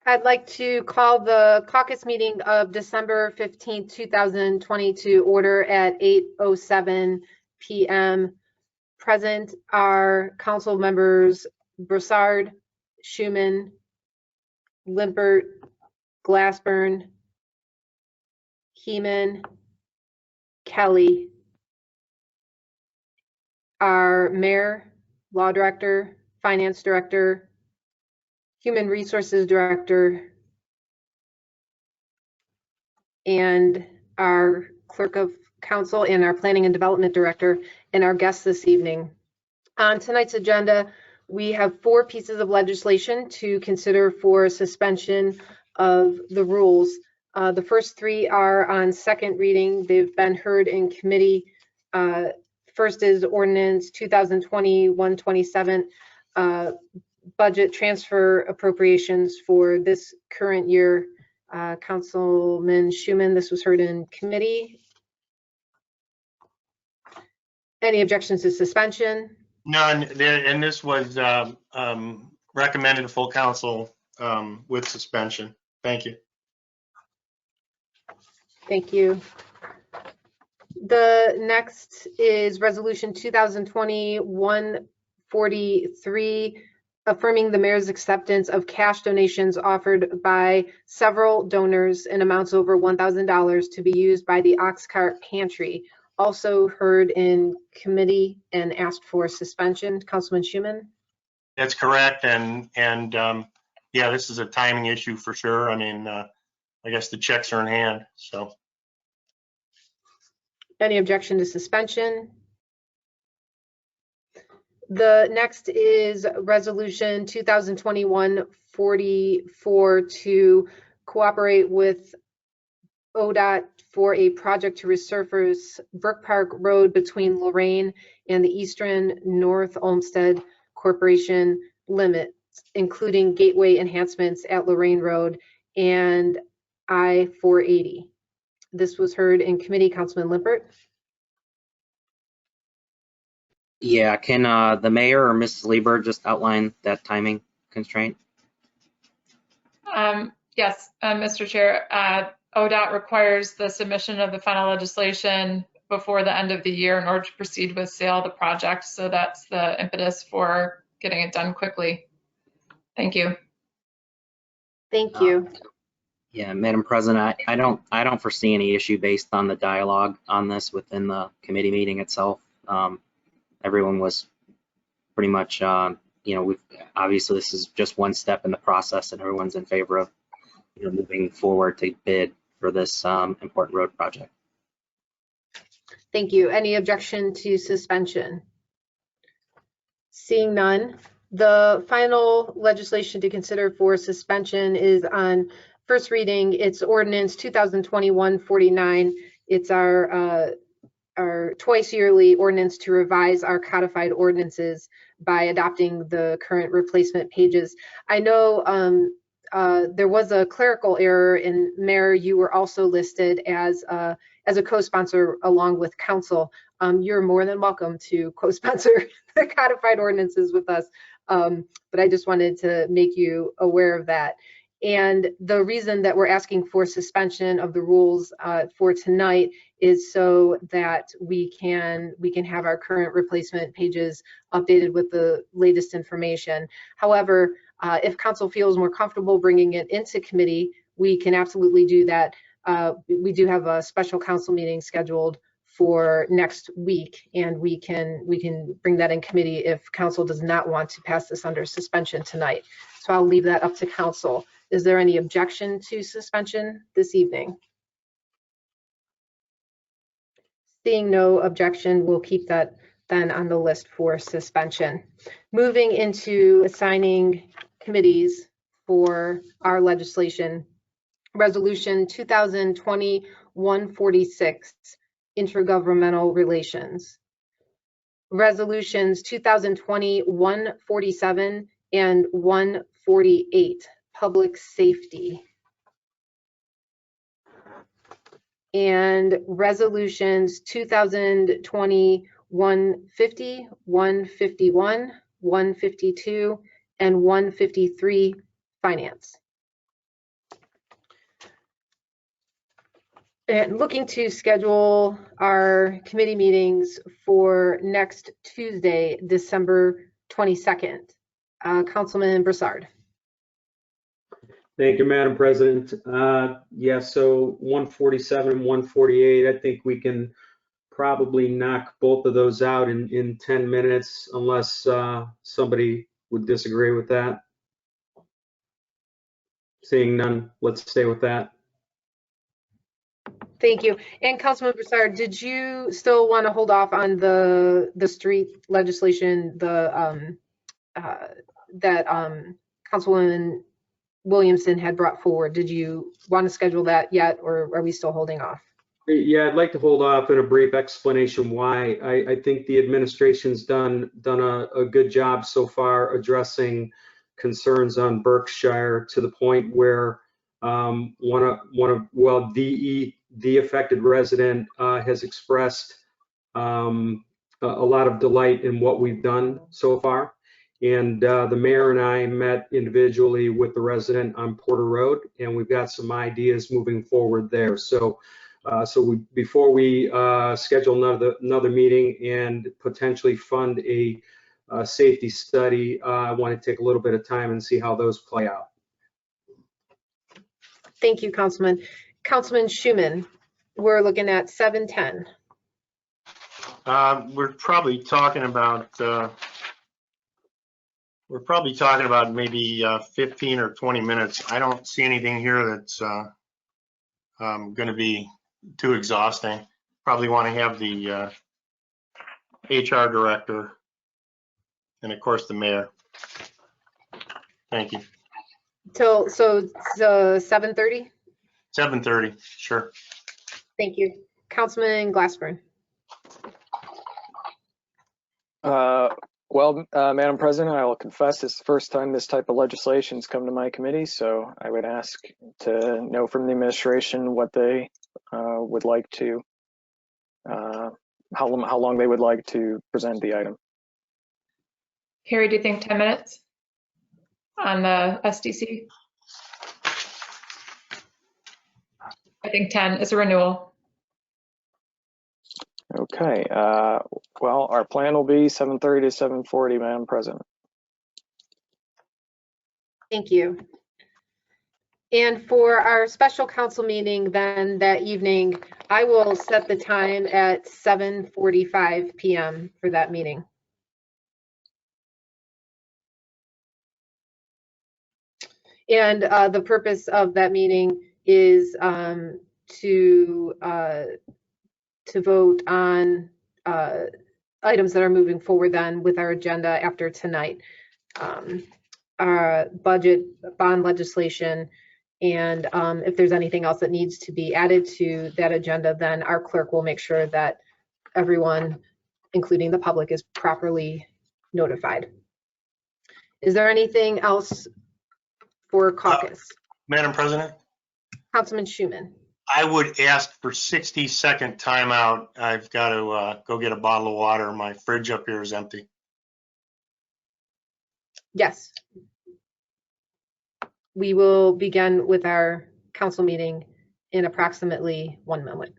I'd like to call the caucus meeting of December 15th, 2020 to order at 8:07 p.m. Present are council members Broussard, Schuman, Limpert, Glassburn, Heeman, Kelly, our mayor, law director, finance director, Human Resources Director, and our Clerk of Council and our Planning and Development Director, and our guests this evening. On tonight's agenda, we have 4 pieces of legislation to consider for suspension of the rules. The first 3 are on second reading. They've been heard in committee. First is ordinance 2020-127, budget transfer appropriations for this current year. Councilman Schuman, this was heard in committee. Any objections to suspension? None, and this was recommended to full council with suspension. Thank you. Thank you. The next is resolution 2020-143, affirming the mayor's acceptance of cash donations offered by several donors in amounts over $1,000 to be used by the Oxcart Pantry. Also heard in committee and asked for suspension. Councilman Schuman? That's correct, and yeah, this is a timing issue for sure. I mean, I guess the checks are in hand, so. Any objection to suspension? The next is resolution 2021-44 to cooperate with ODOT for a project to resurface Brook Park Road between Lorraine and the Eastern North Olmsted Corporation limits, including gateway enhancements at Lorraine Road and I-480. This was heard in committee. Councilman Limpert? Yeah, can the mayor or Mrs. Lieber just outline that timing constraint? Yes, Mr. Chair. ODOT requires the submission of the final legislation before the end of the year in order to proceed with sale of the project. So that's the impetus for getting it done quickly. Thank you. Thank you. Yeah, Madam President, I don't foresee any issue based on the dialogue on this within the committee meeting itself. Everyone was pretty much, obviously this is just one step in the process, and everyone's in favor of, moving forward to bid for this important road project. Thank you. Any objection to suspension? Seeing none, the final legislation to consider for suspension is on first reading. It's ordinance 2021-49. It's our twice yearly ordinance to revise our codified ordinances by adopting the current replacement pages. I know there was a clerical error, and Mayor, you were also listed as a co-sponsor along with council. You're more than welcome to co-sponsor the codified ordinances with us, but I just wanted to make you aware of that. And the reason that we're asking for suspension of the rules for tonight is so that we can have our current replacement pages updated with the latest information. However, if council feels more comfortable bringing it into committee, we can absolutely do that. We do have a special council meeting scheduled for next week, and we can bring that in committee if council does not want to pass this under suspension tonight. So I'll leave that up to council. Is there any objection to suspension this evening? Seeing no objection, we'll keep that then on the list for suspension. Moving into assigning committees for our legislation, resolution 2020-146, intergovernmental relations. Resolutions 2020-147 and 148, public safety. And resolutions 2020-150, 151, 152, and 153, finance. And looking to schedule our committee meetings for next Tuesday, December 22nd. Councilman Broussard. Thank you, Madam President. Yeah, so 147 and 148, I think we can probably knock both of those out in 10 minutes unless somebody would disagree with that. Seeing none, let's stay with that. Thank you. And Councilman Broussard, did you still want to hold off on the street legislation, that Councilwoman Williamson had brought forward? Did you want to schedule that yet, or are we still holding off? Yeah, I'd like to hold off in a brief explanation why. I think the administration's done a good job so far addressing concerns on Berkshire to the point where the affected resident has expressed a lot of delight in what we've done so far. And the mayor and I met individually with the resident on Porter Road, and we've got some ideas moving forward there. So before we schedule another meeting and potentially fund a safety study, I want to take a little bit of time and see how those play out. Thank you, Councilman. Councilman Schuman, we're looking at 7:10. We're probably talking about maybe 15 or 20 minutes. I don't see anything here that's going to be too exhausting. Probably want to have the HR director and of course the mayor. Thank you. So 7:30? 7:30, sure. Thank you. Councilman Glassburn. Well, Madam President, I will confess it's the first time this type of legislation's come to my committee, so I would ask to know from the administration what they would like to, how long they would like to present the item. Carrie, do you think 10 minutes on the SDC? I think 10 is a renewal. Okay, well, our plan will be 7:30 to 7:40, Madam President. Thank you. And for our special council meeting then that evening, I will set the time at 7:45 p.m. for that meeting. And the purpose of that meeting is to vote on items that are moving forward then with our agenda after tonight. Our budget, bond legislation, and if there's anything else that needs to be added to that agenda, then our clerk will make sure that everyone, including the public, is properly notified. Is there anything else for caucus? Madam President? Councilman Schuman. I would ask for 60-second timeout. I've got to go get a bottle of water. My fridge up here is empty. Yes. We will begin with our council meeting in approximately 1 minute.